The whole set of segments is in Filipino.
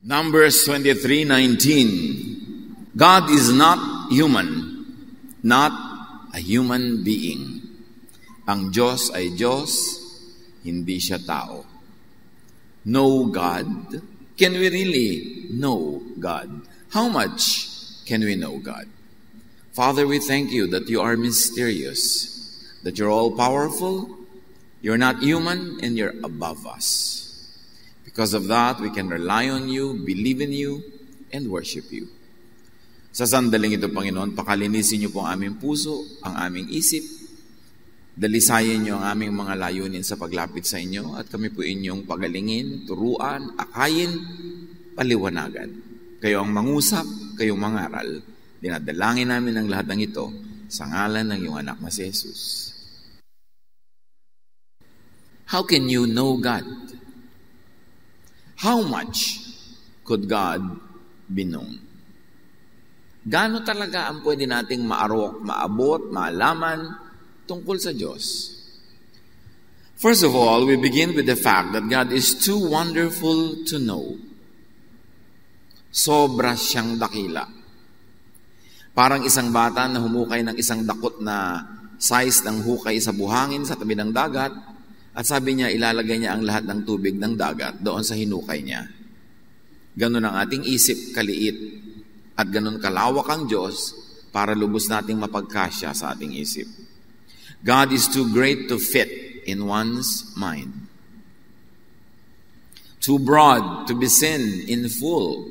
Numbers 23:19. God is not human, not a human being. Ang Diyos ay Diyos, hindi siya tao. Know God? Can we really know God? How much can we know God? Father, we thank you that you are mysterious, that you're all-powerful, you're not human, and you're above us. Because of that, we can rely on you, believe in you, and worship you. Sa sandaling ito, Panginoon, pakalinisin niyo po ang aming puso, ang aming isip. Dalisayin niyo ang aming mga layunin sa paglapit sa inyo at kami po inyong pagalingin, turuan, akayin, paliwanagan. Kayo ang mangusap, kayong mangaral. Dinadalangin namin ang lahat ng ito sa ngalan ng iyong anak na si Jesus. How can you know God? How much could God be known? Gaano talaga ang pwede nating maabot, maalaman tungkol sa Diyos? First of all, we begin with the fact that God is too wonderful to know. Sobra siyang dakila. Parang isang bata na humukay ng isang dakot na size ng hukay sa buhangin sa tabi ng dagat. At sabi niya, ilalagay niya ang lahat ng tubig ng dagat doon sa hinukay niya. Ganon ang ating isip kaliit at ganon kalawak ang Diyos para lubos nating mapagkasya sa ating isip. God is too great to fit in one's mind. Too broad to be seen in full.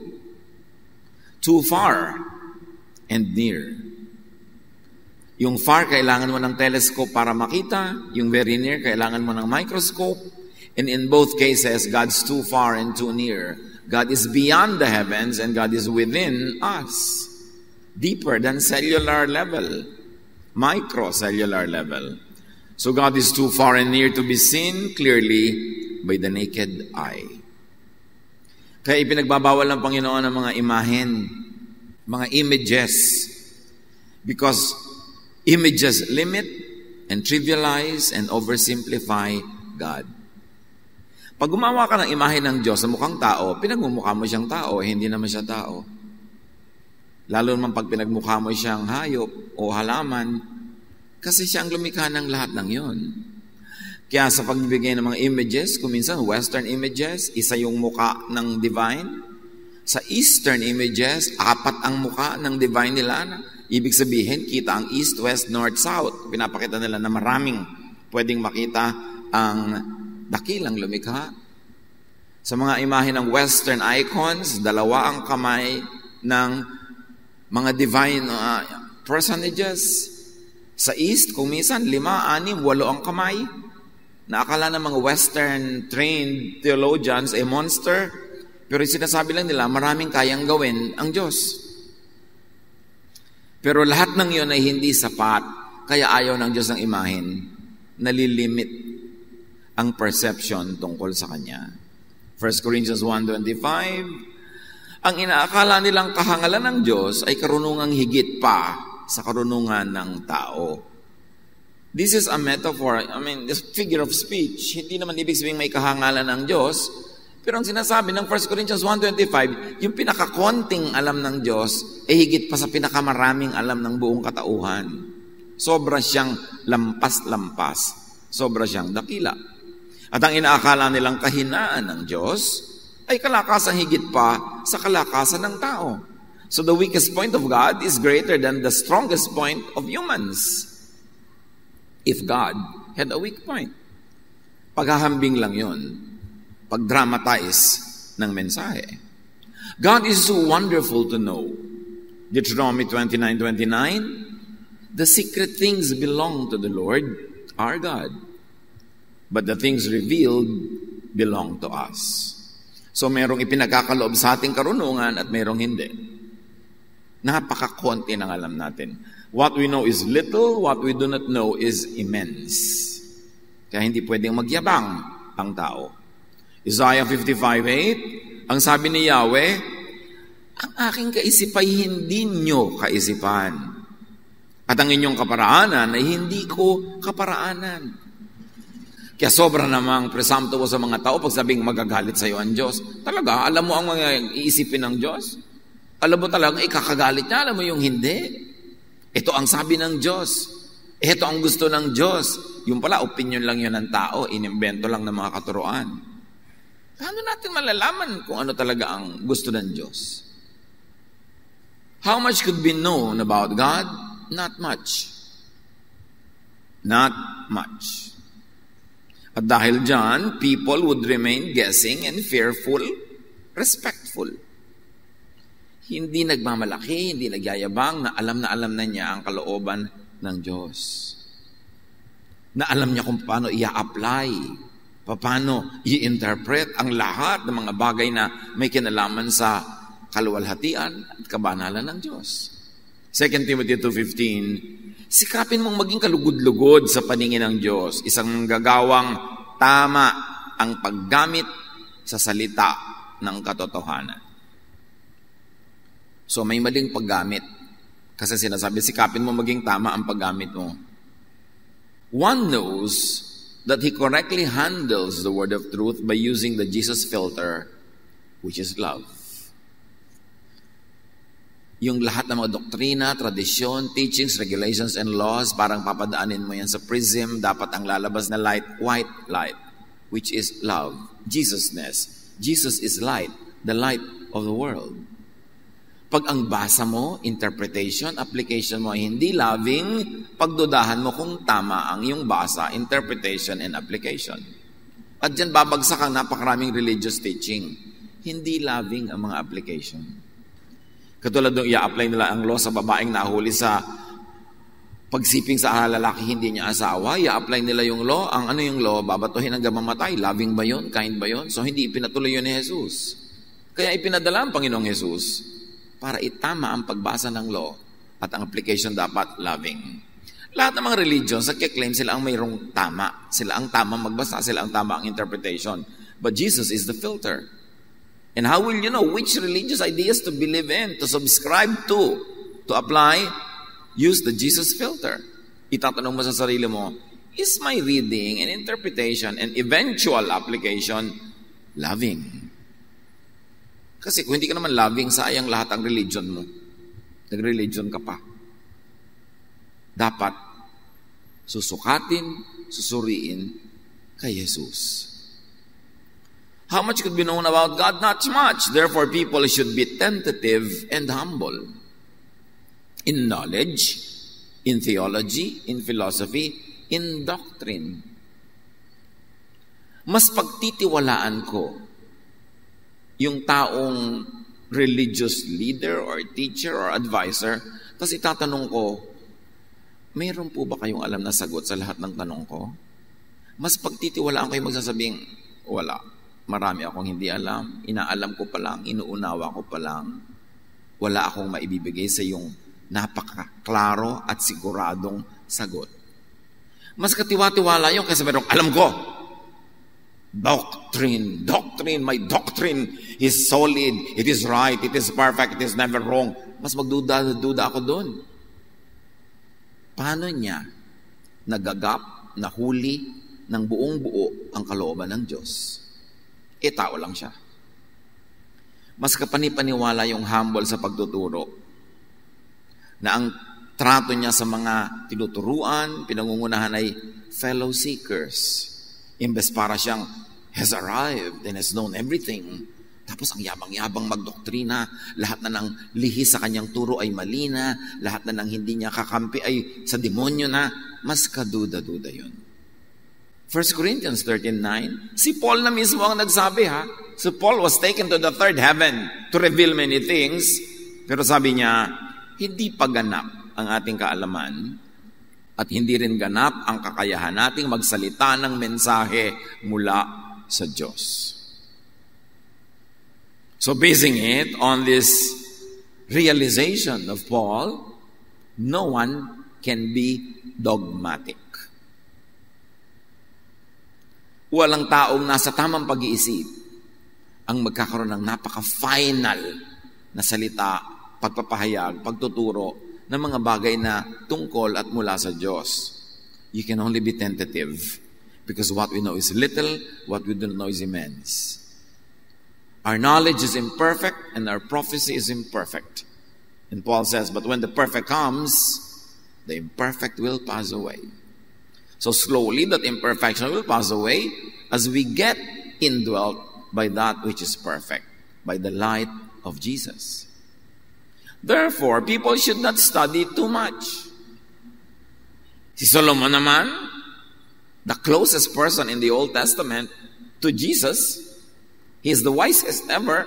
Too far and near. Yung far, kailangan mo ng telescope para makita. Yung very near, kailangan mo ng microscope. And in both cases, God's too far and too near. God is beyond the heavens and God is within us. Deeper than cellular level. Microcellular level. So God is too far and near to be seen clearly by the naked eye. Kaya ipinagbabawal ng Panginoon ang mga imahen, mga images. Because images limit and trivialize and oversimplify God. Pag gumawa ka ng imahe ng Diyos sa mukhang tao, pinagmumukha mo siyang tao, hindi naman siya tao. Lalo naman pag pinagmukha mo siyang hayop o halaman, kasi siyang lumikha ng lahat ng yon. Kaya sa pagbibigay ng mga images, kuminsan Western images, isa yung mukha ng divine. Sa Eastern images, 4 ang mukha ng divine nila. Ibig sabihin, kita ang east, west, north, south. Pinapakita nila na maraming pwedeng makita ang dakilang lumikha. Sa mga imahe ng Western icons, 2 ang kamay ng mga divine personages. Sa east, kung minsan, 5, 6, 8 ang kamay. Naakala ng mga Western trained theologians a monster. Pero sinasabi lang nila, maraming kayang gawin ang Diyos. Pero lahat ng iyon ay hindi sapat, kaya ayaw ng Diyos ng imahen, nalilimit ang perception tungkol sa Kanya. 1 Corinthians 1:25, ang inaakala nilang kahangalan ng Diyos ay karunungang higit pa sa karunungan ng tao. This is a metaphor, this figure of speech. Hindi naman ibig sabihin may kahangalan ng Diyos, pero ang sinasabi ng 1 Corinthians 1:25, yung pinakakonting alam ng Diyos ay higit pa sa pinakamaraming alam ng buong katauhan. Sobra siyang lampas-lampas. Sobra siyang dakila. At ang inaakala nilang kahinaan ng Diyos ay kalakasang higit pa sa kalakasan ng tao. So the weakest point of God is greater than the strongest point of humans. If God had a weak point. Paghahambing lang yun. Pag-dramatize ng mensahe. God is so wonderful to know. Deuteronomy 29:29, the secret things belong to the Lord, our God. But the things revealed belong to us. So merong ipinagkakaloob sa ating karunungan at merong hindi. Napakakonti ng alam natin. What we know is little, what we do not know is immense. Kaya hindi pwedeng magyabang ang tao. Isaiah 55:8, ang sabi ni Yahweh, ang aking kaisipay hindi nyo kaisipan. At ang inyong kaparaanan ay hindi ko kaparaanan. Kaya sobra namang presumptuous sa mga tao pag sabing magagalit sa iyo ang Diyos. Talaga, alam mo ang mga iisipin ng Diyos? Alam mo talaga, ikakagalit niya, alam mo yung hindi. Ito ang sabi ng Diyos. Ito ang gusto ng Diyos. Yung pala, opinion lang yun ng tao, inimbento lang ng mga katuruan. Paano natin malalaman kung ano talaga ang gusto ng Diyos? How much could be known about God? Not much. Not much. At dahil dyan, people would remain guessing and fearful, respectful. Hindi nagmamalaki, hindi nagyayabang, na alam na niya ang kalooban ng Diyos. Na alam niya kung paano i-apply, paano i-interpret ang lahat ng mga bagay na may kinalaman sa kaluwalhatian at kabanalan ng Diyos. 2 Timothy 2:15, sikapin mong maging kalugod-lugod sa paningin ng Diyos, isang gagawang tama ang paggamit sa salita ng katotohanan. So may maling paggamit. Kasi sinasabi, sikapin mo maging tama ang paggamit mo. One knows that he correctly handles the word of truth by using the Jesus filter, which is love. Yung lahat ng mga doktrina, tradisyon, teachings, regulations, and laws, parang papadaanin mo yan sa prism, dapat ang lalabas na light, white light, which is love, Jesusness. Jesus is light, the light of the world. Pag ang basa mo, interpretation, application mo, hindi loving, pagdudahan mo kung tama ang iyong basa, interpretation, and application. At dyan babagsak ang napakaraming religious teaching. Hindi loving ang mga application. Katulad nung i-apply nila ang law sa babaeng nahuli sa pagsiping sa lalaki hindi niya asawa, i-apply nila yung law, ang ano yung law, babatuhin hanggang mamatay. Loving ba yun? Kind ba yun? So hindi ipinatuloy yun ni Jesus. Kaya ipinadala ang Panginoong Jesus para itama ang pagbasa ng law at ang application dapat loving. Lahat ng mga religions, nagkiklaim sila ang mayroong tama. Sila ang tama magbasa, sila ang tama ang interpretation. But Jesus is the filter. And how will you know which religious ideas to believe in, to subscribe to apply? Use the Jesus filter. Itatanong mo sa sarili mo, is my reading and interpretation and eventual application loving? Kasi kung hindi ka naman loving, sayang lahat ang religion mo. Nag-religion ka pa. Dapat susukatin, susuriin kay Jesus. How much could be known about God? Not much. Therefore, people should be tentative and humble. In knowledge, in theology, in philosophy, in doctrine. Mas pagtitiwalaan ko yung taong religious leader or teacher or advisor, tapos itatanong ko, mayroon po ba kayong alam na sagot sa lahat ng tanong ko? Mas pagtitiwalaan ko yung magsasabing, wala. Marami akong hindi alam, inaalam ko pa lang, inuunawa ko pa lang. Wala akong maibibigay sa iyong napakaklaro at siguradong sagot. Mas katiwa-tiwala yun kasi merong alam ko. Doctrine, my doctrine is solid, it is right, it is perfect, it is never wrong. Mas magduda ako doon. Paano niya nagagap, nahuli, ng buong buo ang kalooban ng Diyos? Tao lang siya. Mas kapanipaniwala yung humble sa pagtuturo na ang trato niya sa mga tinuturuan, pinangungunahan ay fellow seekers. Imbes para siyang has arrived and has known everything. Tapos ang yabang-yabang magdoktrina, lahat na ng lihis sa kanyang turo ay mali na, lahat na ng hindi niya kakampi ay sa demonyo na, mas kaduda-duda yun. 1 Corinthians 13:9, si Paul na mismo ang nagsabi ha. So Paul was taken to the third heaven to reveal many things. Pero sabi niya, hindi pa ganap ang ating kaalaman at hindi rin ganap ang kakayahan nating magsalita ng mensahe mula sa Diyos. So basing it on this realization of Paul, no one can be dogmatic. Walang taong nasa tamang pag-iisip ang magkakaroon ng napaka-final na salita, pagpapahayag, pagtuturo ng mga bagay na tungkol at mula sa Diyos. You can only be tentative. Because what we know is little, what we don't know is immense. Our knowledge is imperfect and our prophecy is imperfect. And Paul says, but when the perfect comes, the imperfect will pass away. So slowly that imperfection will pass away as we get indwelt by that which is perfect, by the light of Jesus. Therefore, people should not study too much. Si Solomon naman, the closest person in the Old Testament to Jesus, he is the wisest ever.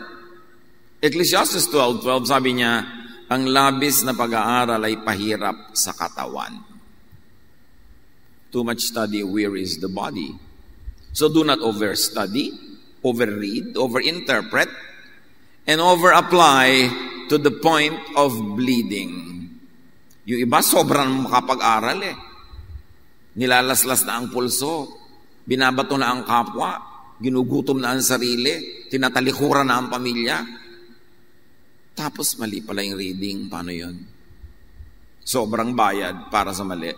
Ecclesiastes 12:12, sabi niya, ang labis na pag-aaral ay pahirap sa katawan. Too much study wearies the body. So do not overstudy, overread, overinterpret, and overapply to the point of bleeding. Yung iba, sobrang makapag-aral eh. Nilalaslas na ang pulso, binabato na ang kapwa, ginugutom na ang sarili, tinatalikuran na ang pamilya. Tapos mali pala yung reading. Paano yun? Sobrang bayad para sa mali.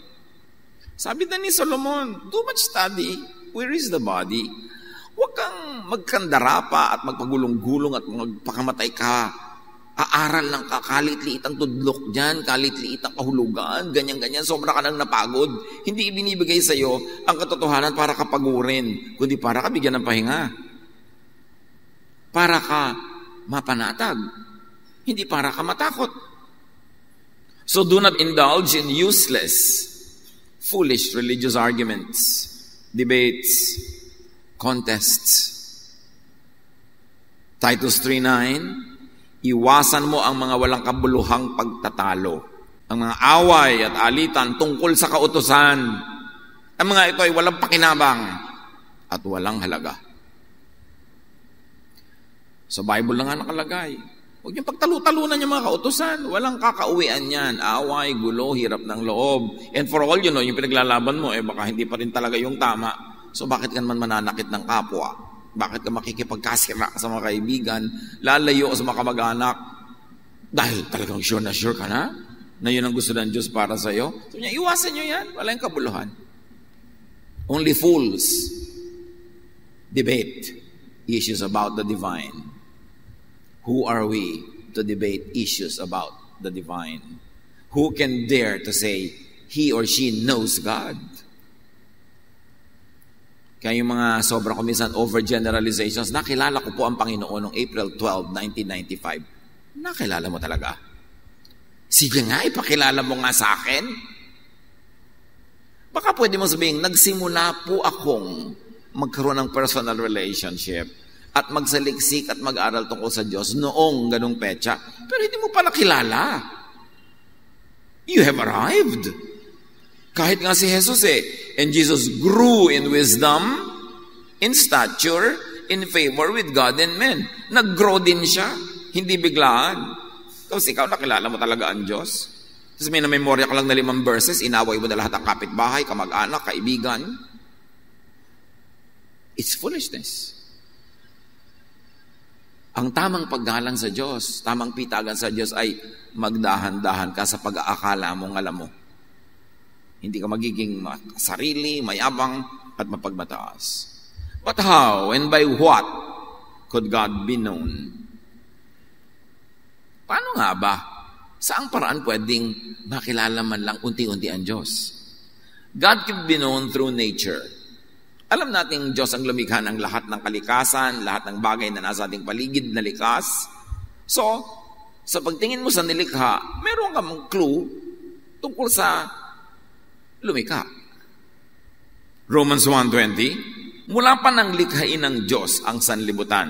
Sabi na ni Solomon, too much study, where is the body? Huwag kang magkandara pa at magpagulong-gulong at magpakamatay ka. Aaral lang ka, kalit-liit ang tudlok dyan, kalit-liit ang kahulugan, ganyan-ganyan, sobra ka nang napagod. Hindi ibinibigay sa iyo ang katotohanan para ka pagurin, kundi para ka bigyan ng pahinga. Para ka mapanatag, hindi para ka matakot. So do not indulge in useless, foolish religious arguments, debates, contests. Titus 3:9, iwasan mo ang mga walang kabuluhang pagtatalo, ang mga away at alitan tungkol sa kautusan. Ang mga ito ay walang pakinabang at walang halaga. Sa Bible lang nga nakalagay. Huwag yung pagtalo-talunan yung mga kautusan. Walang kakauwian yan. Away, gulo, hirap ng loob. And for all you know, yung pinaglalaban mo, baka hindi pa rin talaga yung tama. So bakit ka naman mananakit ng kapwa? Bakit ka makikipagkasira sa mga kaibigan? Lalayo sa mga kamag-anak? Dahil talagang sure ka na yun ang gusto ng Diyos para sa iyo. So niya, iwasan nyo yan. Walang kabuluhan. Only fools debate issues about the divine. Who are we to debate issues about the divine? Who can dare to say he or she knows God? Kaya yung mga sobrang kuminsan overgeneralizations, nakilala ko po ang Panginoon noong April 12, 1995. Nakilala mo talaga? Sige nga, ipakilala mo nga sa akin. Baka pwede mo sabihin, nagsimula po akong magkaroon ng personal relationship at magsaliksik at mag-aral tungkol sa Diyos noong ganung petsa. Pero hindi mo pa nakilala. You have arrived. Kahit nga si Jesus and Jesus grew in wisdom, in stature, in favor with God and men. Nag-grow din siya. Hindi biglaan. Tapos ikaw, nakilala mo talaga ang Diyos. Tapos may na-memorya ka lang na 5 verses, inaway mo na lahat ng kapitbahay, kamag-anak, kaibigan. It's foolishness. Ang tamang paggalang sa Diyos, tamang pitagan sa Diyos ay magdahan-dahan ka sa pag-aakala mong alam mo. Hindi ka magiging sarili, mayabang, at mapagmataas. But how and by what could God be known? Paano nga ba? Saang paraan pwedeng makilala man lang unti-unti ang Diyos? God can be known through nature. Alam natin Diyos ang lumikha ng lahat ng kalikasan, lahat ng bagay na nasa ating paligid na likas. So, sa pagtingin mo sa nilikha, meron kang clue tungkol sa lumikha. Romans 1:20, mula pa nang likhain ng Diyos ang sanlibutan,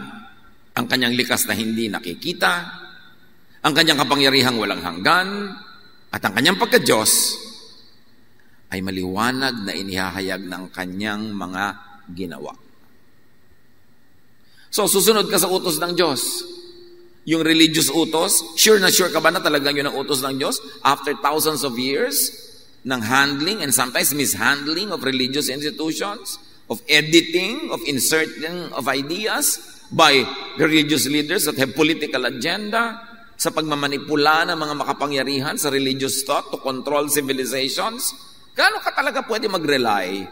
ang kanyang likas na hindi nakikita, ang kanyang kapangyarihang walang hanggan, at ang kanyang pagka-Diyos, ay maliwanag na inihahayag ng kanyang mga ginawa. So, susunod ka sa utos ng Diyos. Yung religious utos, sure na sure ka ba na talagang yun ang utos ng Diyos? After thousands of years ng handling and sometimes mishandling of religious institutions, of editing, of inserting of ideas by religious leaders that have political agenda, sa pagmamanipula ng mga makapangyarihan sa religious thought to control civilizations, gaano ka talaga pwede mag-rely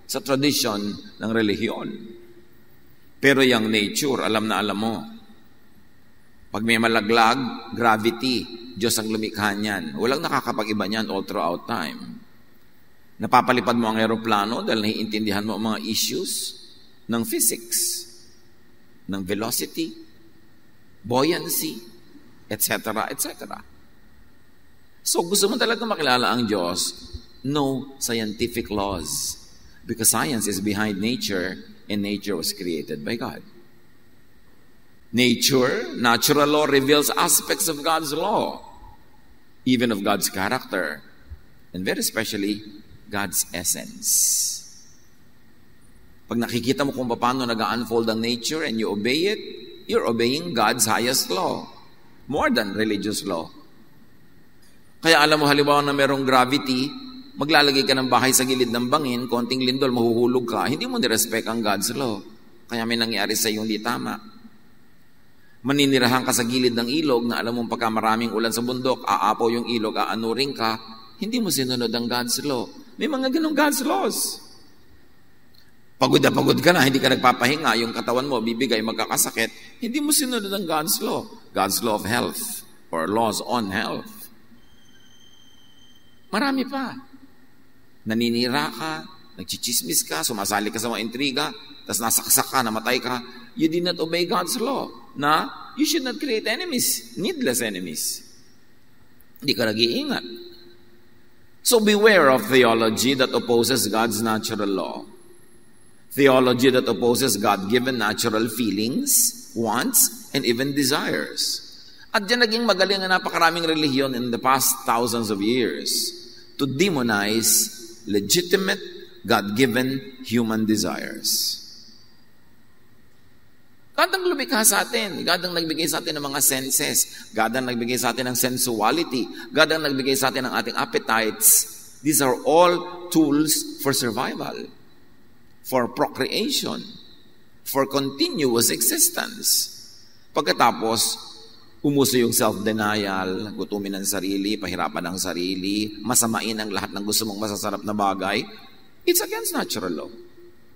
sa tradition ng relihiyon. Pero yung nature, alam na alam mo. Pag may malaglag, gravity, Diyos ang lumikha niyan. Walang nakakapag-iba niyan all throughout time. Napapalipad mo ang aeroplano dahil naiintindihan mo ang mga issues ng physics, ng velocity, buoyancy, etc., etc. So gusto mo talaga makilala ang Diyos, know scientific laws. Because science is behind nature and nature was created by God. Nature, natural law reveals aspects of God's law, even of God's character, and very especially, God's essence. Pag nakikita mo kung paano nag-unfold ang nature and you obey it, you're obeying God's highest law, more than religious law. Kaya alam mo, halimbawa na merong gravity, maglalagay ka ng bahay sa gilid ng bangin, konting lindol, mahuhulog ka, hindi mo nirespect ang God's law. Kaya may nangyari sa iyo hindi tama. Maninirahan ka sa gilid ng ilog na alam mong pagka maraming ulan sa bundok, aapaw yung ilog, aanurin ka, hindi mo sinunod ang God's law. May mga ganong God's laws. Pagod na pagod ka na, hindi ka nagpapahinga, yung katawan mo bibigay, magkakasakit, hindi mo sinunod ang God's law. God's law of health or laws on health. Marami pa. Naninira ka, nagchichismis ka, sumasali ka sa mga intriga, tapos nasaksak ka, namatay ka, you did not obey God's law na you should not create enemies, needless enemies. Hindi ka nag-iingat. So beware of theology that opposes God's natural law. Theology that opposes God-given natural feelings, wants, and even desires. At dyan naging magaling ang napakaraming relihiyon in the past thousands of years to demonize legitimate, God-given human desires. God ang lumikha sa atin. God ang nagbigay sa atin ng mga senses. God ang nagbigay sa atin ng sensuality. God ang nagbigay sa atin ng ating appetites. These are all tools for survival, for procreation, for continuous existence. Pagkatapos, umuso yung self-denial, gutumin ang sarili, pahirapan ang sarili, masamain ang lahat ng gusto mong masasarap na bagay. It's against natural law.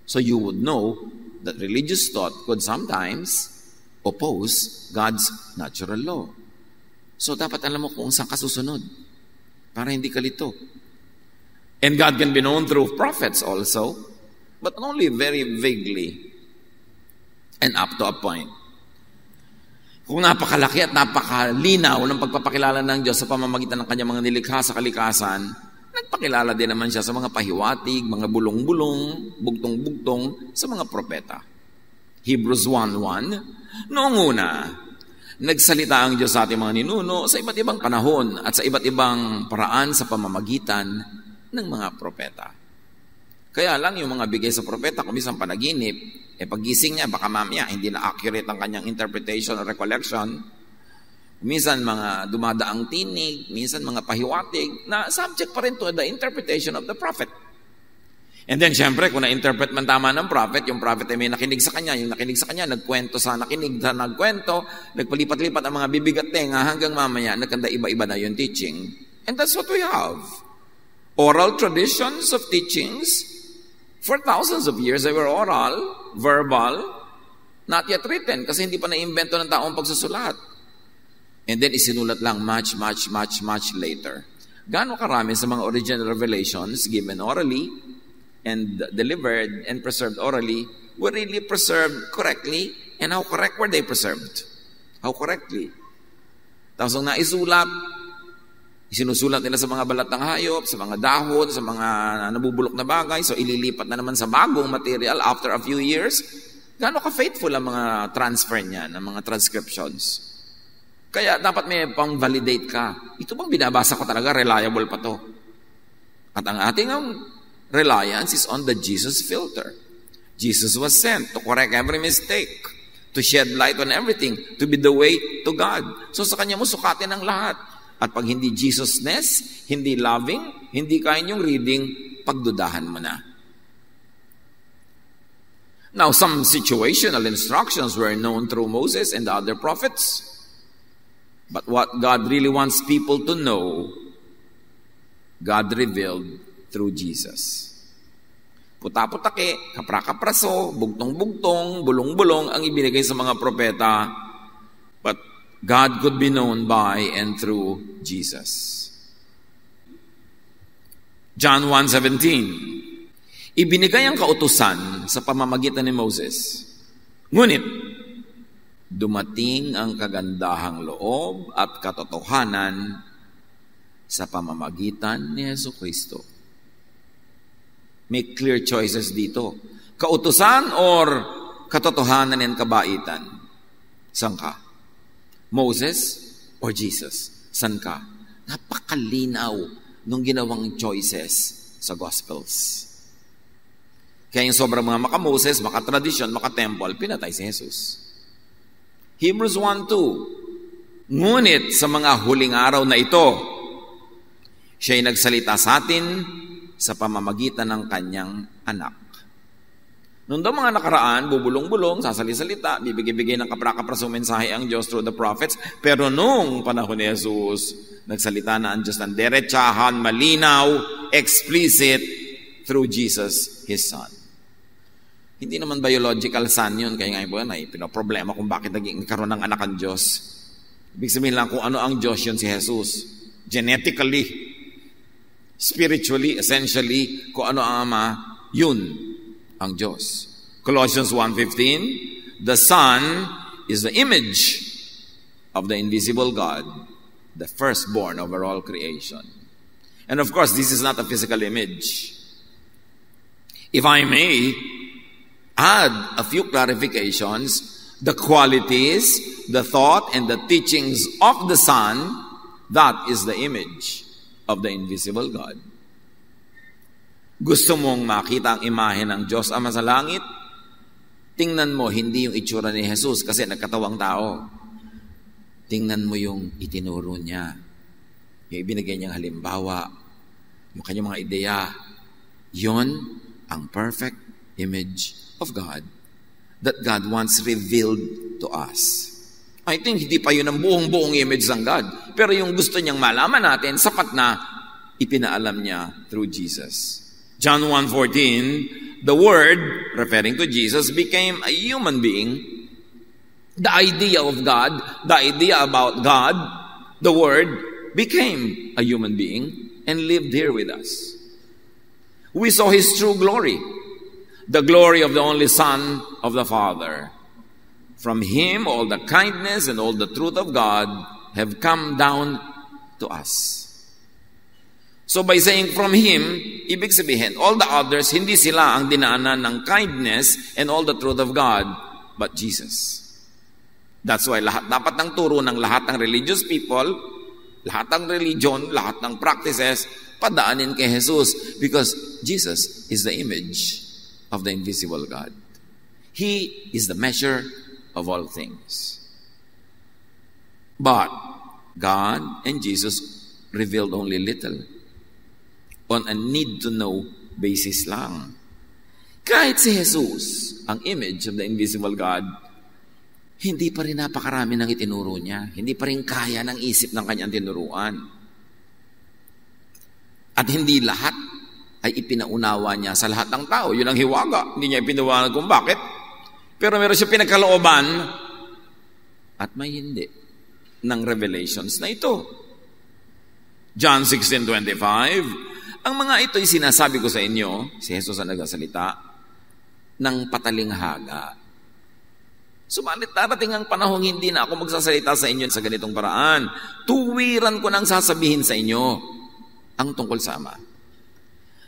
So you would know that religious thought could sometimes oppose God's natural law. So dapat alam mo kung saan ka susunod para hindi ka lito. And God can be known through prophets also, but only very vaguely and up to a point. Kung napakalaki at napakalinaw ng pagpapakilala ng Diyos sa pamamagitan ng kanyang mga nilikha sa kalikasan, nagpakilala din naman siya sa mga pahiwatig, mga bulong-bulong, bugtong-bugtong sa mga propeta. Hebrews 1:1, noong una, nagsalita ang Diyos sa ating mga ninuno sa iba't ibang panahon at sa iba't ibang paraan sa pamamagitan ng mga propeta. Kaya lang yung mga bigay sa propeta, kung minsan panaginip, paggising niya, baka mamaya hindi na accurate ang kanyang interpretation or recollection. Minsan mga dumadaang tinig, minsan mga pahiwatig, na subject pa rin to the interpretation of the prophet. And then, syempre, kung na-interpret man tama ng prophet, yung prophet ay may nakinig sa kanya, yung nakinig sa kanya, nagkwento sa nakinig sa nagkwento, nagpalipat-lipat ang mga bibig at tenga hanggang mamaya, nagkanda iba-iba na yung teaching. And that's what we have. Oral traditions of teachings. For thousands of years, they were oral, verbal, not yet written, kasi hindi pa na-invento ng taong pagsusulat. And then, isinulat lang much later. Gaano karami sa mga original revelations given orally and delivered and preserved orally were really preserved correctly, and how correct were they preserved? How correctly? Tapos nung naisulat, isinusulat nila sa mga balat ng hayop, sa mga dahon, sa mga nabubulok na bagay, so ililipat na naman sa bagong material after a few years. Gaano ka-faithful ang mga transfer niya, ng mga transcriptions? Kaya dapat may pang-validate ka. Ito bang binabasa ko talaga, reliable pa to? At ang ating reliance is on the Jesus filter. Jesus was sent to correct every mistake, to shed light on everything, to be the way to God. So sa kanya mo sukatin ang lahat. At pag hindi Jesusness, hindi loving, hindi kaya yung reading, pagdudahan mo na. Now, some situational instructions were known through Moses and the other prophets. But what God really wants people to know, God revealed through Jesus. Puta-putake, kapra-kapraso, bugtong-bugtong, bulong-bulong ang ibinigay sa mga propeta. But God could be known by and through Jesus. John 1:17. Ibinigay ang kautusan sa pamamagitan ni Moses. Ngunit, dumating ang kagandahang loob at katotohanan sa pamamagitan ni Jesucristo. Make clear choices dito. Kautusan or katotohanan and kabaitan? Saan ka? Moses or Jesus? Saan ka? Napakalinaw nung ginawang choices sa Gospels. Kaya yung sobrang mga maka-Moses, maka-tradisyon, maka-temple, pinatay si Jesus. Hebrews 1:2. Ngunit sa mga huling araw na ito, siya'y nagsalita sa atin sa pamamagitan ng kanyang anak. Noong daw mga nakaraan, bubulong-bulong, sasali-salita, bibigay-bigay ng kapra-kapraso mensahe ang Diyos through the prophets. Pero nung panahon ni Jesus, nagsalita na ang Diyos ng derechahan, malinaw, explicit, through Jesus, His Son. Hindi naman biological son yun, kaya nga yun ay pinoproblema kung bakit naging karoon ng anak ang Diyos. Ibig sabihin lang kung ano ang Diyos yun si Jesus. Genetically, spiritually, essentially, kung ano ang Ama, yun ang Diyos. Colossians 1:15, the Son is the image of the invisible God, the firstborn over all creation. And of course, this is not a physical image. If I may add a few clarifications, the qualities, the thought, and the teachings of the Son, that is the image of the invisible God. Gusto mong makita ang imahe ng Diyos Ama sa langit? Tingnan mo hindi yung itsura ni Jesus kasi nagkatawang tao. Tingnan mo yung itinuro niya. Yung ibinigay niyang halimbawa, yung kanyang mga ideya. Yon ang perfect image of God that God wants revealed to us. I think hindi pa yun ang buong image ng God. Pero yung gusto niyang malaman natin, sapat na ipinaalam niya through Jesus. John 1:14, the Word, referring to Jesus, became a human being. The idea of God, the idea about God, the Word, became a human being and lived here with us. We saw His true glory, the glory of the only Son of the Father. From Him, all the kindness and all the truth of God have come down to us. So by saying from Him, ibig sabihin, all the others, hindi sila ang dinaanan ng kindness and all the truth of God, but Jesus. That's why dapat ng turo ng lahat ng religious people, lahat ng religion, lahat ng practices, padaanin kay Jesus, because Jesus is the image of the invisible God. He is the measure of all things. But God and Jesus revealed only little. On a need-to-know basis lang. Kahit si Jesus, ang image of the invisible God, hindi pa rin napakarami ng itinuro niya. Hindi pa rin kaya ng isip ng kanyang tinuruan. At hindi lahat ay ipinaunawa niya sa lahat ng tao. Yun ang hiwaga. Hindi niya ipinawanan kung bakit. Pero meron siya pinagkalooban at may hindi ng revelations na ito. John 16:25, ang mga ito'y sinasabi ko sa inyo, si Jesus ang nagsasalita, ng patalinghaga. Subalit darating ang panahong hindi na ako magsasalita sa inyo sa ganitong paraan. Tuwiran ko nang sasabihin sa inyo ang tungkol sa Ama.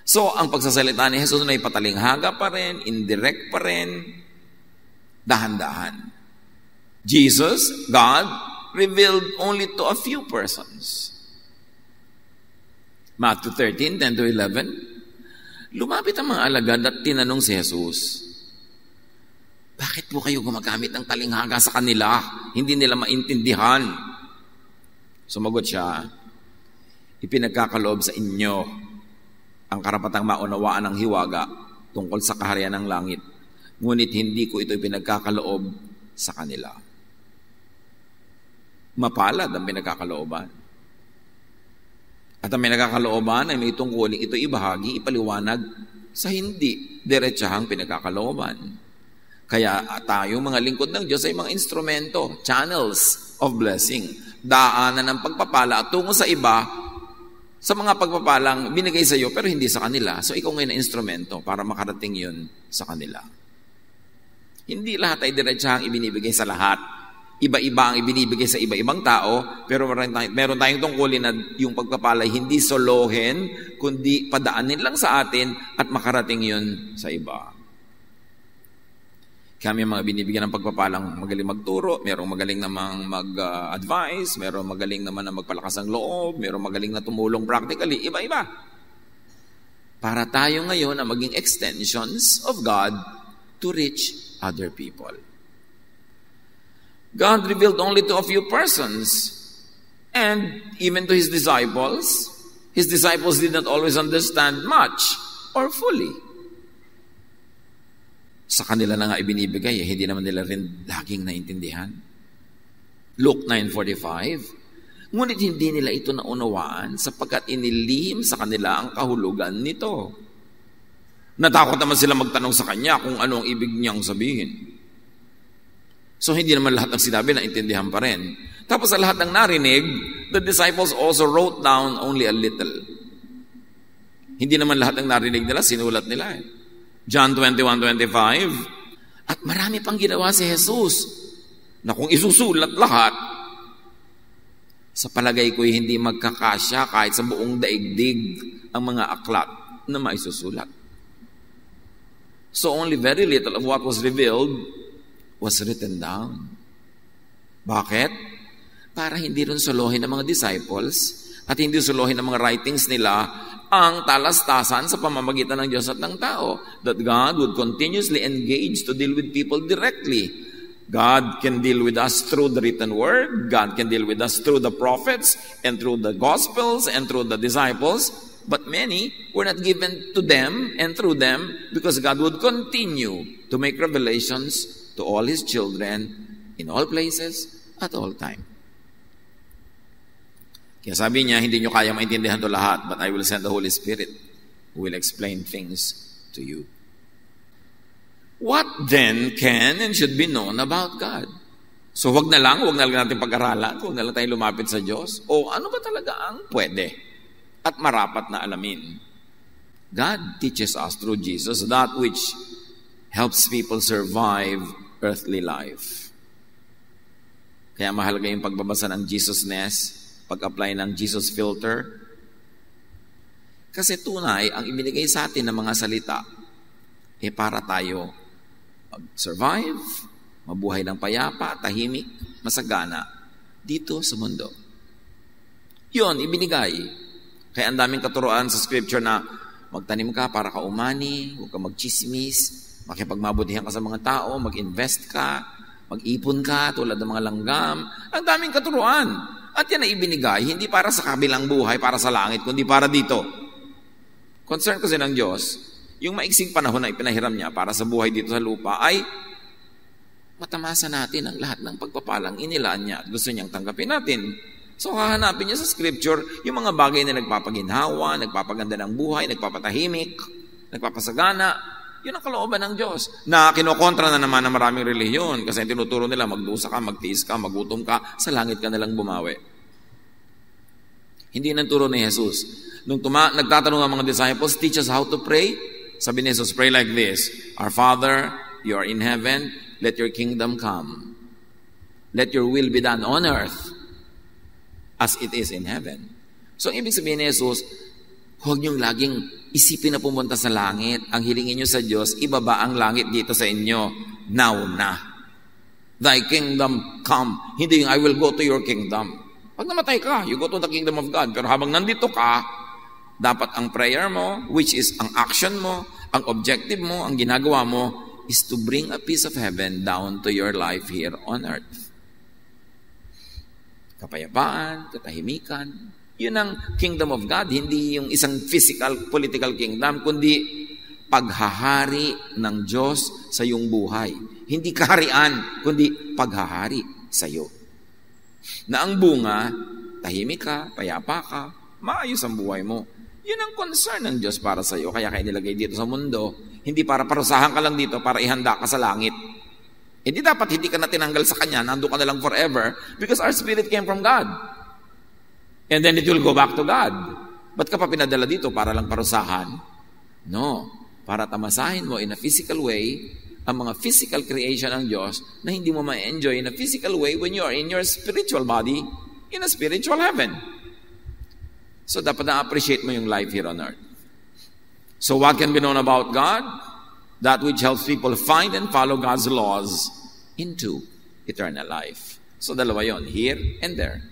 So, ang pagsasalita ni Jesus ay patalinghaga pa rin, indirect pa rin, dahan-dahan. Jesus, God, revealed only to a few persons. Matthew 13:10-11, lumapit ang mga alagad at tinanong si Jesus, bakit po kayo gumagamit ng talinghaga sa kanila? Hindi nila maintindihan. Sumagot siya, ipinagkakaloob sa inyo ang karapatang maunawaan ng hiwaga tungkol sa kaharian ng langit. Ngunit hindi ko ito ipinagkakaloob sa kanila. Mapalad ang pinagkakalooban. At ang may nagkakalooban ay may tungkuling ito ibahagi, ipaliwanag sa hindi diretsahang pinagkakalooban. Kaya tayo mga lingkod ng Diyos ay mga instrumento, channels of blessing, daanan ng pagpapala at tungo sa iba, sa mga pagpapalang binigay sa iyo pero hindi sa kanila. So ikaw ngayon na instrumento para makarating yun sa kanila. Hindi lahat ay diretsahang ibinibigay sa lahat. Iba-iba ang ibinibigay sa iba-ibang tao, pero meron tayong tungkulin na yung pagpapala hindi solohin, kundi padaanin lang sa atin at makarating yun sa iba. Kami mga binibigyan ng pagpapalang magaling magturo, merong magaling namang mag-advise, merong magaling naman na magpalakas ng loob, merong magaling na tumulong practically, iba-iba. Para tayo ngayon na maging extensions of God to reach other people. God revealed only to a few persons, and even to His disciples did not always understand much or fully. Sa kanila na nga ibinibigay, hindi naman nila rin laging naintindihan. Luke 9:45, ngunit hindi nila ito naunawaan sapagkat inilihim sa kanila ang kahulugan nito. Natakot naman sila magtanong sa Kanya kung ano ang ibig niyang sabihin. So hindi naman lahat ng sinabi naintindihan pa rin. Tapos sa lahat ng narinig, the disciples also wrote down only a little. Hindi naman lahat ng narinig nila, sinulat nila eh. John 21:25, at marami pang ginawa si Jesus na kung isusulat lahat, sa palagay ko'y hindi magkakasya kahit sa buong daigdig ang mga aklat na maisusulat. So only very little of what was revealed was written down. Bakit? Para hindi rin solohin ng mga disciples at hindi solohin ng mga writings nila ang talastasan sa pamamagitan ng Diyos at ng tao. That God would continuously engage to deal with people directly. God can deal with us through the written word. God can deal with us through the prophets and through the gospels and through the disciples. But many were not given to them and through them because God would continue to make revelations to all His children in all places at all time. Kaya sabi niya, hindi nyo kaya maintindihan to lahat, but I will send the Holy Spirit who will explain things to you. What then can and should be known about God? So wag na lang natin pag-aralan, wag na lang tayo lumapit sa Diyos. O ano ba talaga ang pwede at marapat na alamin? God teaches us through Jesus that which helps people survive earthly life. Kaya mahalaga yung pagbabasa ng Jesusness, pag-apply ng Jesus filter. Kasi tunay, ang ibinigay sa atin ng mga salita, para tayo mag-survive, mabuhay ng payapa, tahimik, masagana, dito sa mundo. Yun, ibinigay. Kaya ang daming katuroan sa scripture na magtanim ka para ka umani, huwag ka magchismis, makipagmabutihan ka sa mga tao, mag-invest ka, mag-ipon ka tulad ng mga langgam. Ang daming katuruan. At yan ay ibinigay, hindi para sa kabilang buhay, para sa langit, kundi para dito. Concern kasi ng Diyos, yung maiksing panahon na ipinahiram niya para sa buhay dito sa lupa ay matamasa natin ang lahat ng pagpapalang inilaan niya at gusto niyang tanggapin natin. So hahanapin niya sa scripture yung mga bagay na nagpapaginhawa, nagpapaganda ng buhay, nagpapatahimik, nagpapasagana. Yun ang kalooban ng Diyos. Na kinokontra na naman ng maraming relihiyon kasi tinuturo nila magdusa ka, magtiis ka, magutom ka, sa langit ka nalang bumawi. Hindi nang turo ni Jesus. Nung nagtatanong ang mga disciples, teach us how to pray. Sabi ni Jesus, pray like this, Our Father, you are in heaven, let your kingdom come. Let your will be done on earth as it is in heaven. So, ibig sabihin ni Jesus, huwag niyong laging isipin na pumunta sa langit. Ang hilingin niyo sa Diyos, ibaba ang langit dito sa inyo. Now na. Thy kingdom come. Hindi yung I will go to your kingdom. Pag namatay ka, you go to the kingdom of God. Pero habang nandito ka, dapat ang prayer mo, which is ang action mo, ang objective mo, ang ginagawa mo, is to bring a piece of heaven down to your life here on earth. Kapayapaan, katahimikan. Yun ang kingdom of God, hindi yung isang physical, political kingdom, kundi paghahari ng Diyos sa iyong buhay. Hindi kaharian, kundi paghahari sa iyo. Na ang bunga, tahimik ka, payapa ka, maayos ang buhay mo. Yun ang concern ng Diyos para sa iyo. Kaya kayo nilagay dito sa mundo, hindi para parusahan ka lang dito, para ihanda ka sa langit. Hindi dapat hindi ka na tinanggal sa Kanya, nandun ka na lang forever, because our spirit came from God. And then it will go back to God. Ba't ka pa pinadala dito para lang parusahan? No. Para tamasahin mo in a physical way ang mga physical creation ng Diyos na hindi mo ma-enjoy in a physical way when you are in your spiritual body in a spiritual heaven. So dapat na-appreciate mo yung life here on earth. So what can be known about God? That which helps people find and follow God's laws into eternal life. So dalawa yon, here and there.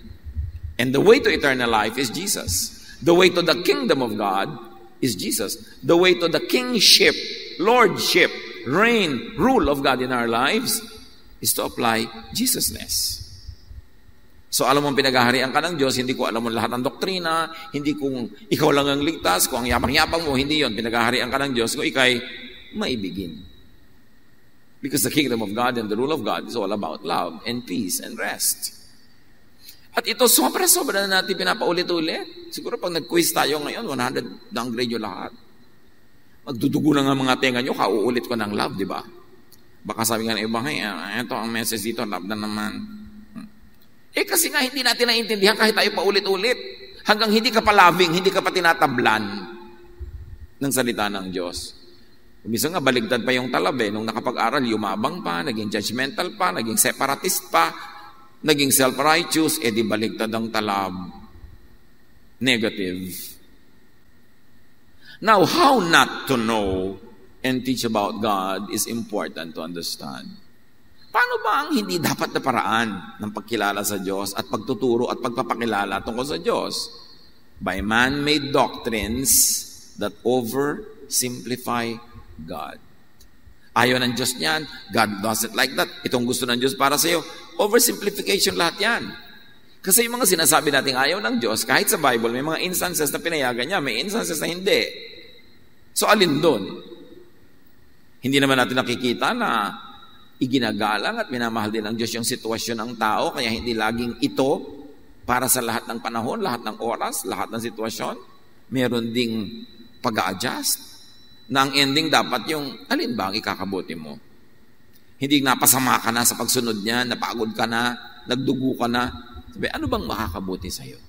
And the way to eternal life is Jesus. The way to the kingdom of God is Jesus. The way to the kingship, lordship, reign, rule of God in our lives is to apply Jesusness. So alam mo pinaghaharian ka ng Diyos, hindi ko alam mo lahat ng doktrina, hindi kung ikaw lang ang ligtas, kung ang yapang-yapang mo, hindi yon. Pinaghaharian ka ng Diyos kung ikay maibigin. Because the kingdom of God and the rule of God is all about love and peace and rest. At ito sobra-sobra na natin pinapaulit-ulit. Siguro pag nag-quiz tayo ngayon, 100 downgrade yung lahat. Magdudugo na nga mga tenga nyo, kauulit ko ng love, di ba? Baka sabi nga ng iba, ito ang message dito, love na naman. Kasi nga hindi natin naiintindihan kahit tayo paulit-ulit. Hanggang hindi ka pa loving, hindi ka pa tinatablan ng salita ng Diyos. Minsan nga baligtad pa yung talab nung nakapag-aral, yumabang pa, naging judgmental pa, naging separatist pa, naging self-righteous, di baligtad ang talab. Negative. Now, how not to know and teach about God is important to understand. Paano ba ang hindi dapat na paraan ng pagkilala sa Diyos at pagtuturo at pagpapakilala tungkol sa Diyos? By man-made doctrines that oversimplify God. Ayaw ng Diyos niyan. God doesn't like that. Itong gusto ng Diyos para sa iyo. Oversimplification lahat yan. Kasi yung mga sinasabi natin ayaw ng Diyos, kahit sa Bible, may mga instances na pinayagan niya, may instances na hindi. So alin doon? Hindi naman natin nakikita na iginagalang at minamahal din ng Diyos yung sitwasyon ng tao, kaya hindi laging ito para sa lahat ng panahon, lahat ng oras, lahat ng sitwasyon. Meron ding pag-a-adjust na ang ending dapat yung alin ba ang ikakabuti mo. Hindi napasama ka na sa pagsunod niya, napagod ka na, nagdugo ka na. Sabi, ano bang makakabuti sa'yo?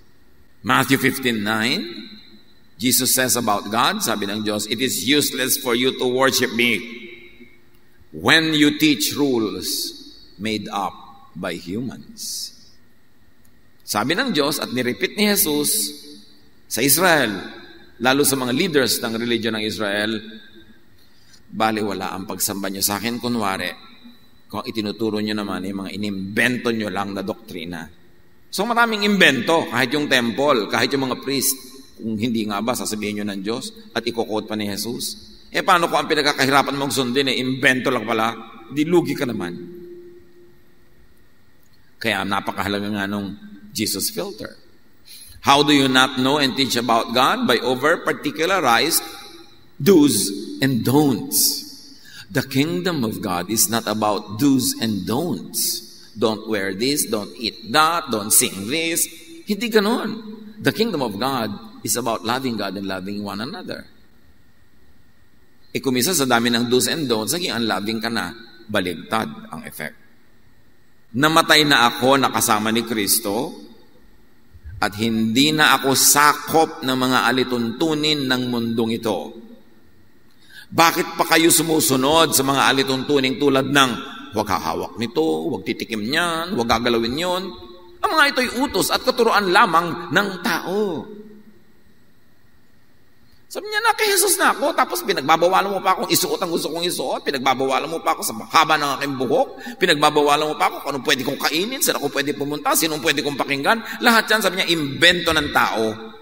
Matthew 15:9, Jesus says about God, sabi ng Diyos, it is useless for you to worship me when you teach rules made up by humans. Sabi ng Diyos at nirepeat ni Jesus sa Israel, lalo sa mga leaders ng religion ng Israel, baliwala ang pagsamba nyo sa akin, kunwari, kung itinuturo nyo naman yung mga inimbento nyo lang na doktrina. So maraming imbento, kahit yung temple, kahit yung mga priest, kung hindi nga ba, sasabihin nyo ng Diyos at i-quote pa ni Jesus. Paano kung ang pinagkakahirapan mong sundin, imbento lang pala, di lugi ka naman. Kaya napakahalaga nga nung Jesus filter. How do you not know and teach about God? By over-particularized do's and don'ts. The kingdom of God is not about do's and don'ts. Don't wear this, don't eat that, don't sing this. Hindi ganon. The kingdom of God is about loving God and loving one another. Kung minsan sa dami ng do's and don'ts, naging unloving ka na, baligtad ang effect. Namatay na ako nakasama ni Kristo at hindi na ako sakop ng mga alituntunin ng mundong ito. Bakit pa kayo sumusunod sa mga alituntuning tulad ng huwag hahawak nito, huwag titikim niyan, huwag gagalawin yon? Ang mga ito'y utos at katuruan lamang ng tao. Sabi niya, kay Jesus na ako, tapos pinagbabawalan mo pa akong isuot ang gusto kong isuot, pinagbabawalan mo pa ako sa haba ng aking buhok, pinagbabawalan mo pa ako kung anong pwede kong kainin, saan ako pwede pumunta, sinong pwede kong pakinggan. Lahat yan, sabi niya, imbento ng tao.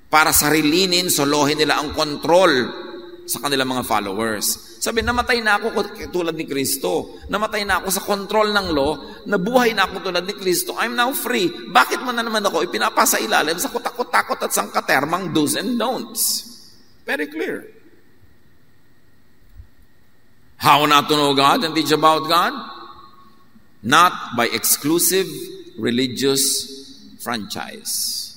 Para sarilinin, solohin nila ang control sa kanilang mga followers. Sabi, namatay na ako tulad ni Kristo. Namatay na ako sa control ng law. Nabuhay na ako tulad ni Kristo. I'm now free. Bakit mo na naman ako ipinapasa ilalim sa kutakot-takot at sangkatermang do's and don'ts? Very clear. How not to know God and teach about God? Not by exclusive religious franchise.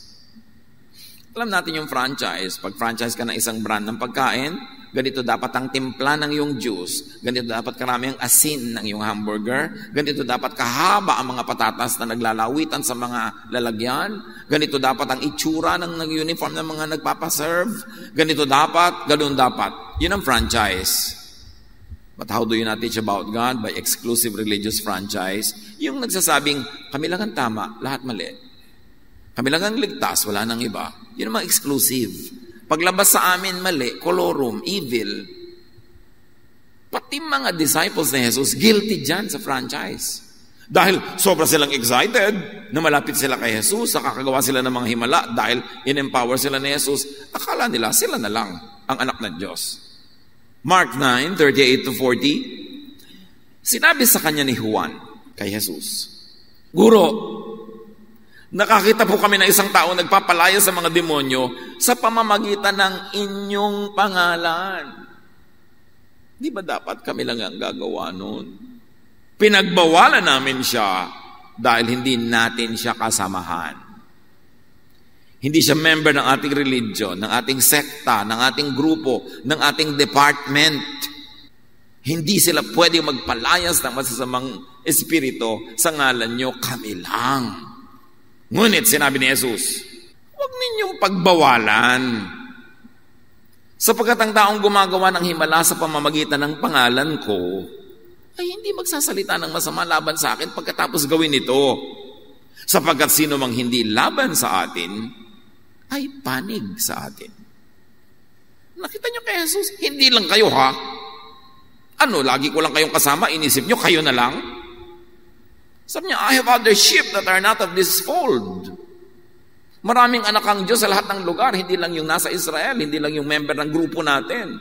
Alam natin yung franchise. Pag franchise ka ng isang brand ng pagkain, ganito dapat ang timpla ng iyong juice, ganito dapat karami ang asin ng iyong hamburger, ganito dapat kahaba ang mga patatas na naglalawitan sa mga lalagyan, ganito dapat ang itsura ng uniform ng mga nagpapaserve, ganito dapat, ganun dapat. Yun ang franchise. But how do you not teach about God? By exclusive religious franchise. Yung nagsasabing, kami lang ang tama, lahat mali. Kami lang ang ligtas, wala nang iba. Yun ang mga exclusive. Paglabas sa amin mali, kolorum, evil. Pati mga disciples ni Jesus, guilty dyan sa franchise. Dahil sobra silang excited na malapit sila kay Jesus, nakakagawa sila ng mga himala dahil in-empower sila ni Jesus. Akala nila sila na lang ang anak ng Diyos. Mark 9:38-40, sinabi sa kanya ni Juan kay Jesus, Guro, nakakita po kami ng isang tao nagpapalaya sa mga demonyo sa pamamagitan ng inyong pangalan. Di ba dapat kami lang ang gagawa nun? Pinagbawalan namin siya dahil hindi natin siya kasamahan. Hindi siya member ng ating religion, ng ating sekta, ng ating grupo, ng ating department. Hindi sila pwede magpalayas ng masasamang espiritu sa ngalan nyo, kami lang. Ngunit sinabi ni Jesus, huwag ninyong pagbawalan. Sapagkat ang taong gumagawa ng himala sa pamamagitan ng pangalan ko, ay hindi magsasalita ng masama laban sa akin pagkatapos gawin ito. Sapagkat sino mang hindi laban sa atin, ay panig sa atin. Nakita nyo kay Jesus, hindi lang kayo ha. Ano, lagi ko lang kayong kasama, inisip nyo, kayo na lang? Sabi niya, I have other sheep that are not of this fold. Maraming anak ang Diyos sa lahat ng lugar, hindi lang yung nasa Israel, hindi lang yung member ng grupo natin.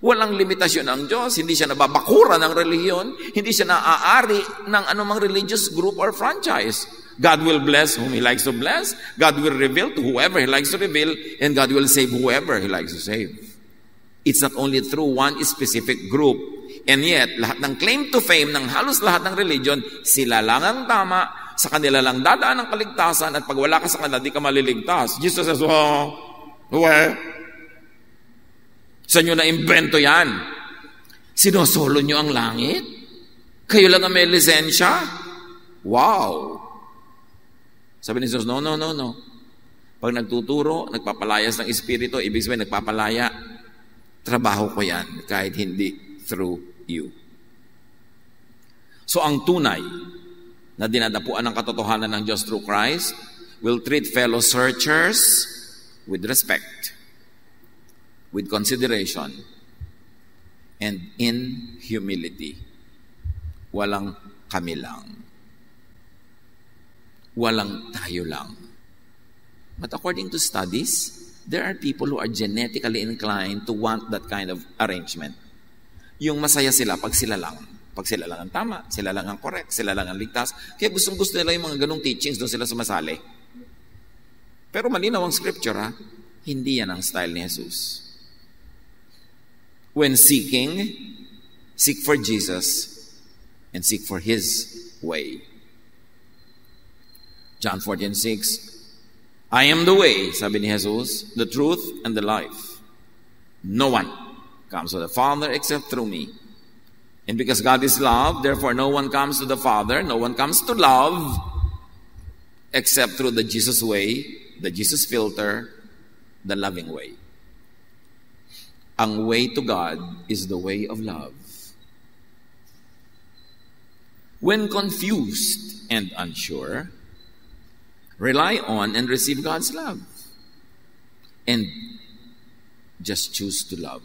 Walang limitasyon ang Diyos, hindi siya nababakura ng relihiyon, hindi siya naaari ng anumang religious group or franchise. God will bless whom He likes to bless, God will reveal to whoever He likes to reveal, and God will save whoever He likes to save. It's not only through one specific group. And yet, lahat ng claim to fame ng halos lahat ng religion, sila lang ang tama, sa kanila lang dadaan ang kaligtasan, at pag wala ka sa kanila, di ka maliligtas. Jesus says, sa inyo na invento yan. Sinosolo nyo ang langit? Kayo lang ang may lisensya? Wow! Sabi ni Jesus, no. Pag nagtuturo, nagpapalayas ng espiritu, ibig sabihin nagpapalaya, trabaho ko yan, kahit hindi through you. So ang tunay na dinadapuan ng katotohanan ng Diyos through Christ will treat fellow searchers with respect, with consideration, and in humility. Walang kami lang. Walang tayo lang. But according to studies, there are people who are genetically inclined to want that kind of arrangement. Yung masaya sila pag sila lang. Pag sila lang ang tama, sila lang ang correct, sila lang ang ligtas. Kaya gustong-gusto nila yung mga ganong teachings, doon sila sumasali. Pero malinaw ang scripture, ha? Hindi yan ang style ni Jesus. When seeking, seek for Jesus and seek for His way. John 14:6, I am the way, sabi ni Jesus, the truth and the life. No one comes to the Father except through me. And because God is love, therefore no one comes to the Father, no one comes to love except through the Jesus way, the Jesus filter, the loving way. Ang way to God is the way of love. When confused and unsure, rely on and receive God's love. And just choose to love.